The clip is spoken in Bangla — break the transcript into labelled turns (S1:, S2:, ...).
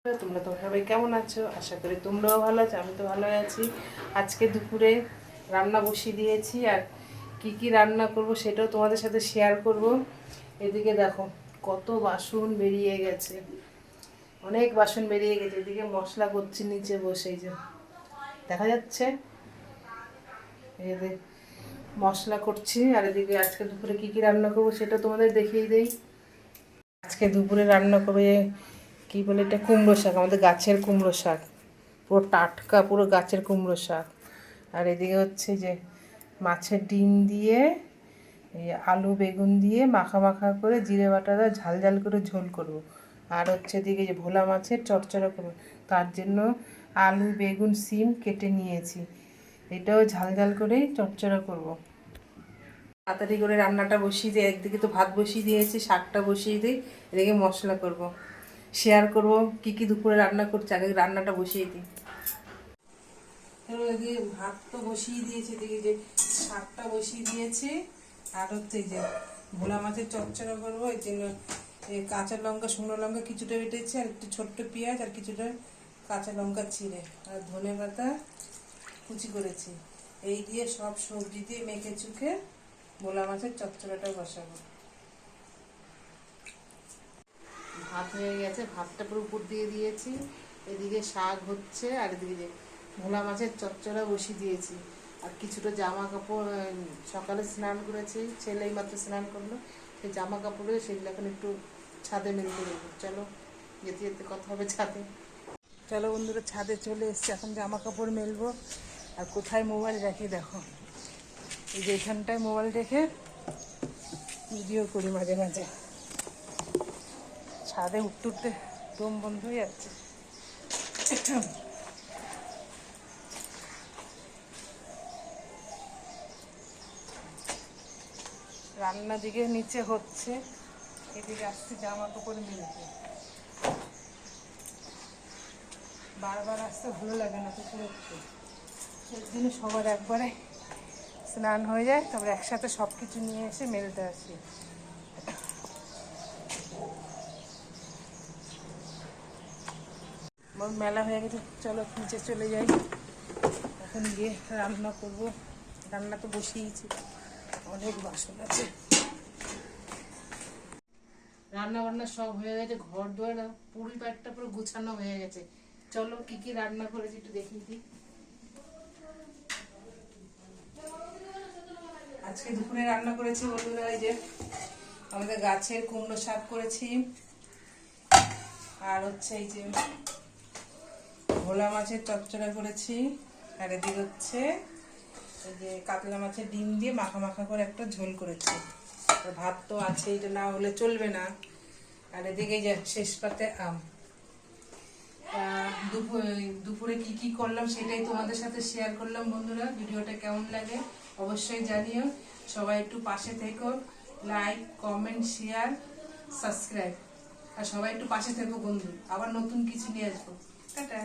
S1: তোমরা তো সবাই কেমন আছো? আশা করি তোমরাও ভালো আছো। আমি তো ভালোই আছি। আজকে দুপুরে রান্না বসিয়ে দিয়েছি, আর কি কি রান্না করব সেটাও তোমাদের সাথে শেয়ার করব। এদিকে দেখো কত বাসন বেরিয়ে গেছে, অনেক বাসন বেরিয়ে গেছে। এদিকে মশলা করছি নিচে বসে, এই যে দেখা যাচ্ছে, এই যে মশলা করছি। আর এদিকে আজকে দুপুরে কি কি রান্না করব সেটা তোমাদের দেখিয়ে দেই। আজকে দুপুরে রান্না করবে কি বলে এটা, কুমড়ো শাক, আমাদের গাছের কুমড়ো শাক, পুরো টাটকা, পুরো গাছের কুমড়ো শাক। আর এদিকে হচ্ছে যে মাছের ডিম দিয়ে এই আলু বেগুন দিয়ে মাখা মাখা করে জিরে বাটা দিয়ে ঝাল ঝাল করে ঝোল করব। আর হচ্ছে এদিকে যে ভোলা মাছের চচ্চড়া করবো, তার জন্য আলু বেগুন সিম কেটে নিয়েছি, এটাও ঝাল ঝাল করেই চচ্চড়া করব। তাড়াতাড়ি করে রান্নাটা বসিয়ে দিই, একদিকে তো ভাত বসিয়ে দিয়েছি, শাকটা বসিয়ে দিই, এদিকে মশলা করব, শেয়ার করব কি কি দুপুরে রান্না করছি। আগে রান্নাটা বসিয়ে দিই। এদিকে ভাত তো বসিয়ে দিয়েছি, এদিকে যে শাকটা বসিয়ে দিয়েছি, আর হচ্ছে এই যে ভোলা মাছের চচ্চড়া করবো। এই জন্য এই কাঁচা লঙ্কা শুকনো লঙ্কা কিছুটা বেটেছি, আর একটু ছোট্ট পেঁয়াজ আর কিছুটা কাঁচা লঙ্কা ছিঁড়ে, আর ধনে পাতা কুচি করেছি। এই দিয়ে সব সবজি দিয়ে মেখে চুখে ভোলা মাছের চচ্চড়াটা বসাবো। ভাত হয়ে গেছে, ভাতটা পুরো উপর দিয়ে দিয়েছি, এদিকে শাক হচ্ছে, আর এদিকে যে ভোলা মাছের চচ্চড়া বসিয়ে দিয়েছি। আর কিছুটা জামা কাপড়, সকালে স্নান করেছি, ছেলেই মাত্র স্নান করলো, সেই জামা কাপড়ে সেগুলো এখন একটু ছাদে মেলতে দেবো। চলো যেতে যেতে কথা হবে ছাদে। চলো বন্ধুরা, ছাদে চলে এসছি, এখন জামা কাপড় মেলবো। আর কোথায় মোবাইল রাখি দেখো, এই যে এখানটায় মোবাইল রেখে ভিডিও করি মাঝে মাঝে। ছাদে উঠতে উঠতে দম বন্ধ হয়ে যাচ্ছে। রান্না দিকে নিচে হচ্ছে, এদিকে আসছে জামা কাপড় মেলতে। বারবার আসতে ভালো লাগে না, পুকুরে উঠতে, সেই জন্য সবার একবারে স্নান হয়ে যায়, তারপরে একসাথে সব কিছু নিয়ে এসে মেলতে আসি। মেলা হয়ে গেছে, চলো নিচে চলে যাই, এখন গিয়ে রান্না করব। রান্না তো বসিয়েছি, অনেক বাসন আছে। রান্না বান্না সব হয়ে গেছে, ঘর দুয়ার পরিবারটা পুরো গুছানো হয়ে গেছে। চলো কি কি রান্না করেছি একটু দেখিয়ে দিই। আজকে দুপুরে রান্না করেছি বন্ধুরা, এই যে আমাদের গাছের কুমড়ো শাক করেছি, আর হচ্ছে এই যে ভোলা মাছের চচ্চড়া করেছি, আর এদিকে হচ্ছে এই যে কাতলা মাছের ডিম দিয়ে মাখা মাখা করে একটা ঝোল করেছি। আর ভাত তো আছে, এটা না হলে চলবে না। আর এদিকে যে শেষ পাতে আম। দুপুরে কি কি করলাম সেটাই তোমাদের সাথে শেয়ার করলাম বন্ধুরা। ভিডিওটা কেমন লাগে অবশ্যই জানিও। সবাই একটু পাশে থেকো, লাইক কমেন্ট শেয়ার সাবস্ক্রাইব, আর সবাই একটু পাশে থেকো বন্ধু। আবার নতুন কিছু নিয়ে আসবো। টাটা।